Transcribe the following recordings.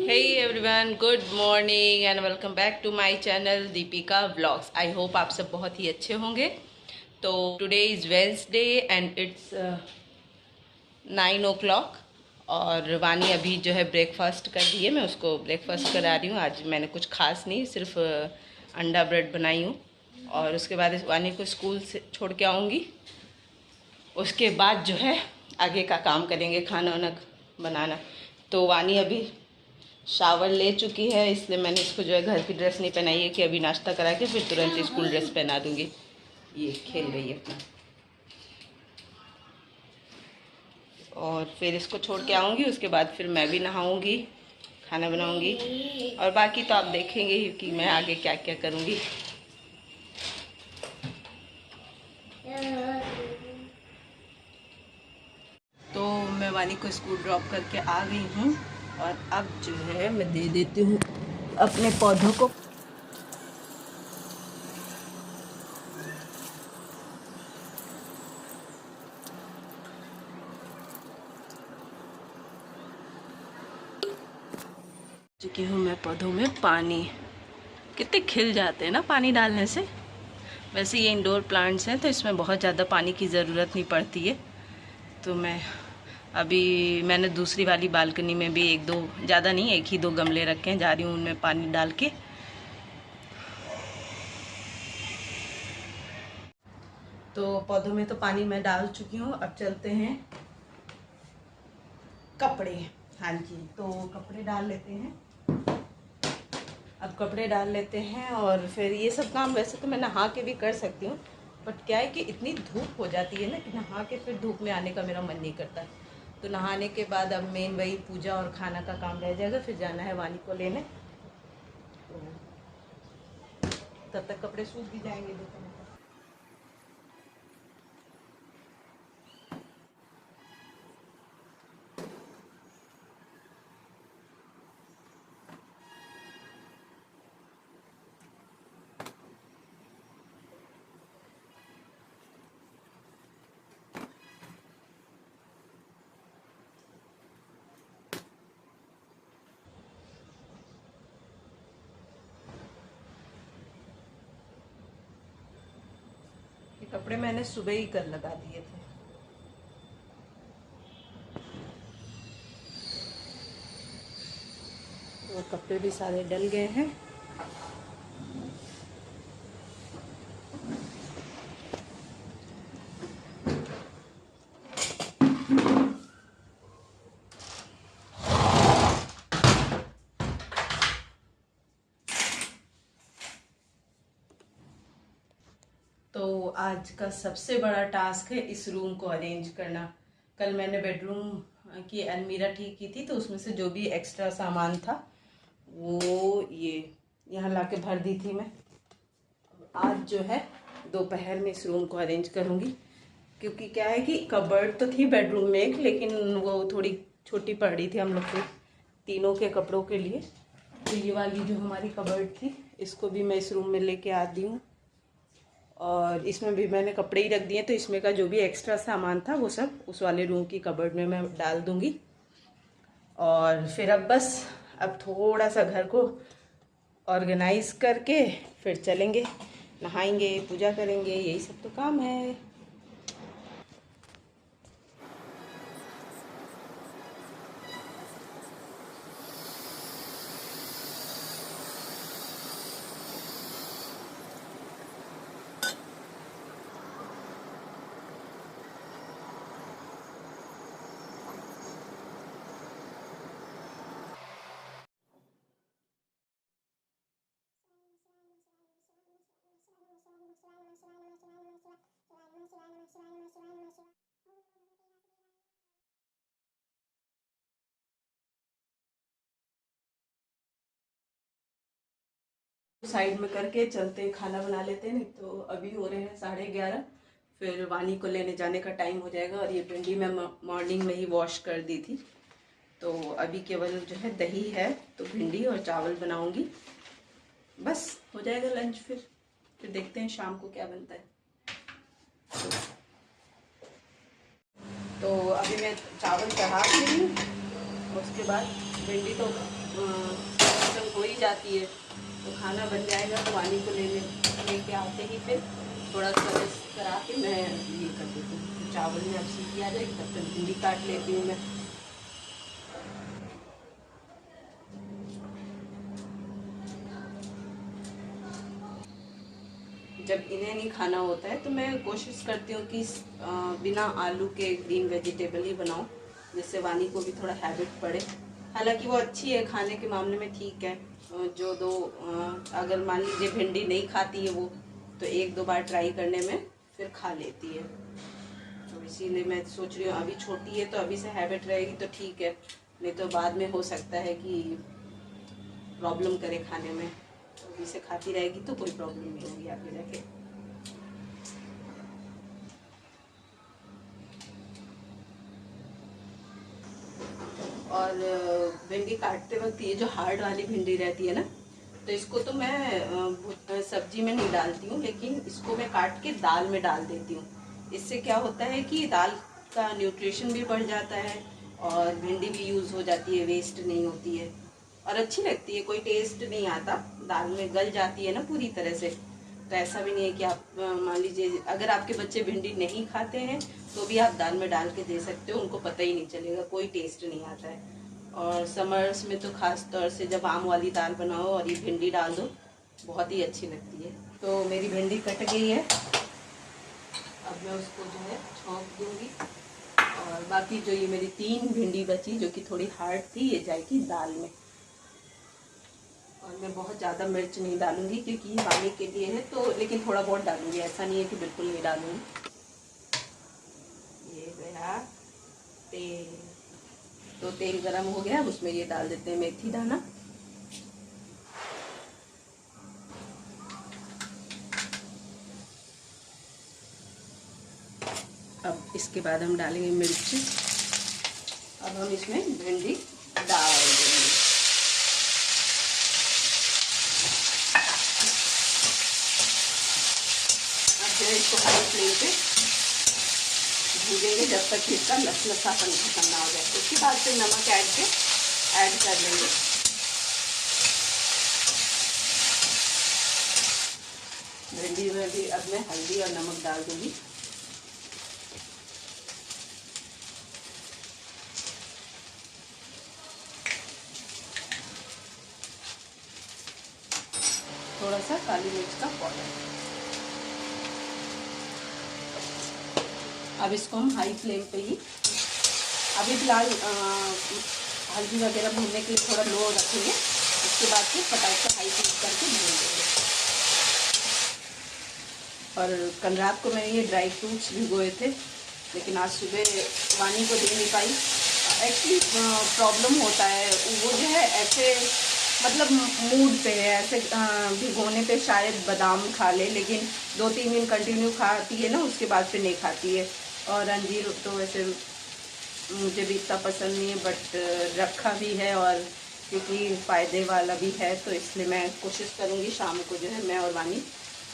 Hey everyone, good morning and welcome back to my channel Deepika vlogs. I hope आप सब बहुत ही अच्छे होंगे। तो today is Wednesday and it's 9 o'clock और वानी अभी जो है ब्रेकफास्ट कर रही है। मैं उसको ब्रेकफास्ट करा रही हूँ। आज मैंने कुछ खास नहीं, सिर्फ अंडा ब्रेड बनाई हूँ और उसके बाद वानी को स्कूल से छोड़ के आऊँगी। उसके बाद जो है आगे का काम करेंगे, खाना वाना बनाना। तो वानी अभी शावर ले चुकी है, इसलिए मैंने इसको जो है घर की ड्रेस नहीं पहनाई है कि अभी नाश्ता करा के फिर तुरंत स्कूल ड्रेस पहना दूंगी। ये खेल रही है अपना और फिर इसको छोड़ के आऊँगी। उसके बाद फिर मैं भी नहाऊँगी, खाना बनाऊँगी और बाकी तो आप देखेंगे ही कि मैं आगे क्या क्या करूँगी। तो मैं वानी को स्कूल ड्रॉप करके आ गई हूँ और अब जो है मैं दे देती हूँ अपने पौधों को। चुकी हूँ मैं पौधों में पानी। कितने खिल जाते हैं ना पानी डालने से। वैसे ये इंडोर प्लांट्स हैं तो इसमें बहुत ज़्यादा पानी की ज़रूरत नहीं पड़ती है। तो मैंने दूसरी वाली बालकनी में भी एक दो, ज़्यादा नहीं, एक ही दो गमले रखे हैं, जा रही हूँ उनमें पानी डाल के। तो पौधों में तो पानी मैं डाल चुकी हूँ। अब चलते हैं कपड़े। हाँ जी, तो कपड़े डाल लेते हैं। अब कपड़े डाल लेते हैं और फिर ये सब काम वैसे तो मैं नहा के भी कर सकती हूँ, बट क्या है कि इतनी धूप हो जाती है ना कि नहा के फिर धूप में आने का मेरा मन नहीं करता। तो नहाने के बाद अब मेन वही पूजा और खाना का काम रह जाएगा, फिर जाना है वानी को लेने। तो तब तक कपड़े सूख भी जाएंगे दोपहर तक। ये कपड़े मैंने सुबह ही कर लगा दिए थे। तो कपड़े भी सारे डल गए हैं। तो आज का सबसे बड़ा टास्क है इस रूम को अरेंज करना। कल मैंने बेडरूम की अलमीरा ठीक की थी, तो उसमें से जो भी एक्स्ट्रा सामान था वो ये यहाँ लाके भर दी थी मैं। आज जो है दोपहर में इस रूम को अरेंज करूँगी, क्योंकि क्या है कि कबर्ड तो थी बेडरूम में एक, लेकिन वो थोड़ी छोटी पड़ रही थी हम लोग के तीनों के कपड़ों के लिए। तो ये वाली जो हमारी कबर्ड थी, इसको भी मैं इस रूम में लेके आती हूँ और इसमें भी मैंने कपड़े ही रख दिए। तो इसमें का जो भी एक्स्ट्रा सामान था वो सब उस वाले रूम की कबर्ड में मैं डाल दूँगी। और फिर अब थोड़ा सा घर को ऑर्गेनाइज करके फिर चलेंगे, नहाएंगे, पूजा करेंगे, यही सब तो काम है। साइड में करके चलते खाना बना लेते हैं, नहीं तो अभी हो रहे हैं 11:30। फिर वानी को लेने जाने का टाइम हो जाएगा। और ये भिंडी मैं मॉर्निंग में ही वॉश कर दी थी, तो अभी केवल जो है दही है, तो भिंडी और चावल बनाऊंगी, बस हो जाएगा लंच। फिर देखते हैं शाम को क्या बनता है। तो अभी मैं चावल चढ़ा दी हूँ उसके बाद भिंडी तो खत्म हो ही जाती है, तो खाना बन जाएगा तो वानी को लेके आते ही फिर थोड़ा सा रेस्ट करा के मैं ये कर देती हूँ। तो चावल में अब सीटी आ जाएगी, तब तक भिंडी काट लेती हूँ मैं। जब इन्हें नहीं खाना होता है तो मैं कोशिश करती हूँ कि बिना आलू के ग्रीन वेजिटेबल ही बनाऊँ, जिससे वानी को भी थोड़ा हैबिट पड़े। हालांकि वो अच्छी है खाने के मामले में, ठीक है। जो दो अगर मान लीजिए भिंडी नहीं खाती है वो, तो एक दो बार ट्राई करने में फिर खा लेती है। तो इसीलिए मैं सोच रही हूँ अभी छोटी है तो अभी से हैबिट रहेगी तो ठीक है, नहीं तो बाद में हो सकता है कि प्रॉब्लम करे खाने में। तो अभी से खाती रहेगी तो कोई प्रॉब्लम नहीं होगी आगे जाके। और भिंडी काटते वक्त ये जो हार्ड वाली भिंडी रहती है ना, तो इसको तो मैं सब्जी में नहीं डालती हूँ, लेकिन इसको मैं काट के दाल में डाल देती हूँ। इससे क्या होता है कि दाल का न्यूट्रिशन भी बढ़ जाता है और भिंडी भी यूज़ हो जाती है, वेस्ट नहीं होती है और अच्छी लगती है, कोई टेस्ट नहीं आता, दाल में गल जाती है ना पूरी तरह से। तो ऐसा भी नहीं है कि आप मान लीजिए अगर आपके बच्चे भिंडी नहीं खाते हैं तो भी आप दाल में डाल के दे सकते हो, उनको पता ही नहीं चलेगा, कोई टेस्ट नहीं आता है। और समर्स में तो खास तौर से जब आम वाली दाल बनाओ और ये भिंडी डाल दो, बहुत ही अच्छी लगती है। तो मेरी भिंडी कट गई है, अब मैं उसको जो है छौंक दूंगी और बाकी जो ये मेरी 3 भिंडी बची जो कि थोड़ी हार्ड थी, ये जाएगी दाल में। और मैं बहुत ज़्यादा मिर्च नहीं डालूंगी क्योंकि ये वानी के लिए है, तो लेकिन थोड़ा बहुत डालूंगी, ऐसा नहीं है कि बिल्कुल नहीं डालूंगी। ये गया तेल, तो तेल गरम हो गया, उसमें ये डाल देते हैं मेथी दाना। अब इसके बाद हम डालेंगे मिर्ची। अब हम इसमें भिंडी डाल देंगे। अब जो है इसको हाई फ्लेम पे भूजेंगे जब तक इसका लसलसापन खत्म ना हो जाए। उसके बाद फिर नमक ऐड कर लेंगे। भिंडी में भी अब मैं हल्दी और नमक डाल दूंगी। थोड़ा सा काली मिर्च का पाउडर। अब इसको हम हाई फ्लेम पे ही, अभी फिलहाल हल्दी वगैरह भूनने के लिए थोड़ा लो रखेंगे, उसके बाद फिर फटाक से हाई फ्लेम करके भून देंगे। और कल रात को मैंने ये ड्राई फ्रूट्स भिगोए थे, लेकिन आज सुबह वानी को दे नहीं पाई। एक्चुअली प्रॉब्लम होता है वो जो है ऐसे, मतलब मूड पे है, ऐसे भिगोने पे शायद बादाम खा ले, लेकिन 2-3 दिन कंटिन्यू खाती है ना, उसके बाद फिर नहीं खाती है। और अंजीर तो वैसे मुझे भी इतना पसंद नहीं है, बट रखा भी है और क्योंकि फ़ायदे वाला भी है, तो इसलिए मैं कोशिश करूँगी शाम को जो है मैं और वानी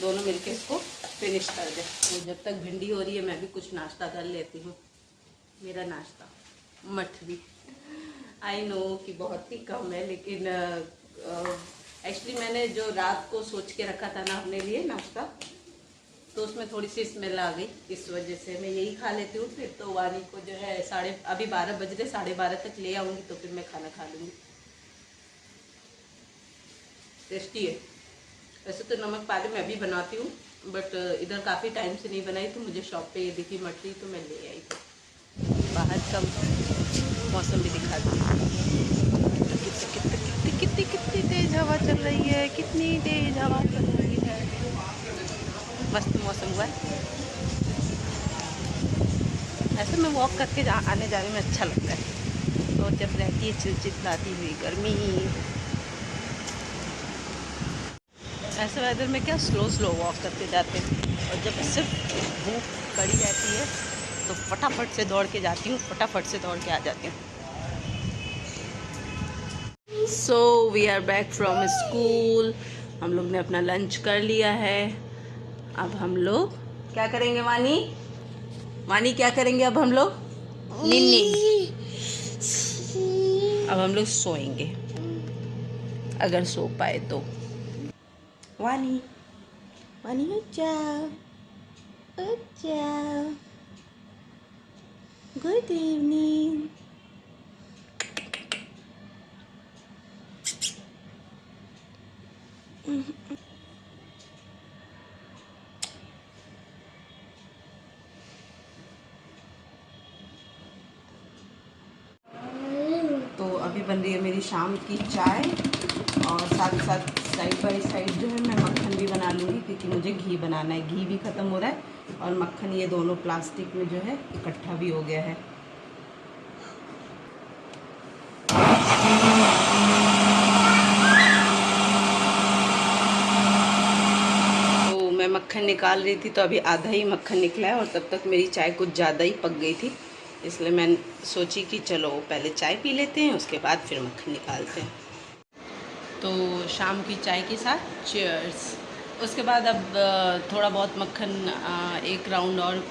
दोनों मिलके इसको फिनिश कर दें। तो जब तक भिंडी हो रही है मैं भी कुछ नाश्ता कर लेती हूँ। मेरा नाश्ता मठरी, आई नो कि बहुत ही कम है, लेकिन एक्चुअली मैंने जो रात को सोच के रखा था ना अपने लिए नाश्ता, तो उसमें थोड़ी सी स्मेल आ गई, इस वजह से मैं यही खा लेती हूँ। फिर तो वानी को जो है अभी 12 बज रहे, 12:30 तक ले आऊँगी तो फिर मैं खाना खा लूँगी। टेस्टी है। वैसे तो नमक पाले मैं भी बनाती हूँ, बट इधर काफ़ी टाइम से नहीं बनाई, तो मुझे शॉप पे ये दिखी मटरी तो मैं ले आई थी। बाहर का मौसम भी दिखा दी, कितनी तेज हवा चल रही है, कितनी तेज हवा चल रही है, मस्त मौसम हुआ है। ऐसे में वॉक करके आने जाने में अच्छा लगता है, और जब रहती है चिलचिलाती हुई गर्मी, ऐसे वेदर में क्या स्लो वॉक करके जाते हैं, और जब सिर्फ भूख कड़ी रहती है तो फटाफट से दौड़ के जाती हूँ, फटाफट से दौड़ के आ जाती हूँ। So we are back from school. हम लोग ने अपना लंच कर लिया है। अब हम लोग क्या करेंगे वानी क्या करेंगे अब हम लोग? निन्नी अब हम लोग सोएंगे, अगर सो पाए तो। वानी वानी अच्छा अच्छा, गुड इवनिंग। तो अभी बन रही है मेरी शाम की चाय, और साथ साथ साइड बाय साइड जो है मैं मक्खन भी बना लूँगी, क्योंकि मुझे घी बनाना है। घी भी ख़त्म हो रहा है और मक्खन, ये दोनों प्लास्टिक में जो है इकट्ठा भी हो गया है। तो मैं मक्खन निकाल रही थी, तो अभी आधा ही मक्खन निकला है और तब तक मेरी चाय कुछ ज़्यादा ही पक गई थी, इसलिए मैं सोची कि चलो पहले चाय पी लेते हैं, उसके बाद फिर मक्खन निकालते हैं। तो शाम की चाय के साथ चीयर्स। उसके बाद अब थोड़ा बहुत मक्खन एक राउंड और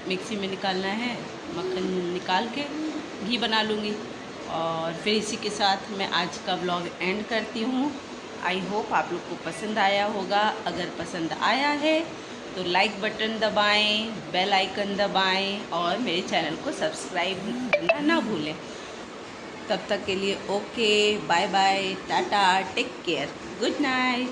मिक्सी में निकालना है, मक्खन निकाल के घी बना लूँगी। और फिर इसी के साथ मैं आज का व्लॉग एंड करती हूँ। आई होप आप लोग को पसंद आया होगा। अगर पसंद आया है तो लाइक बटन दबाएं, बेल आइकन दबाएं और मेरे चैनल को सब्सक्राइब करना ना भूलें। तब तक के लिए okay, bye bye, tata, take care, good night.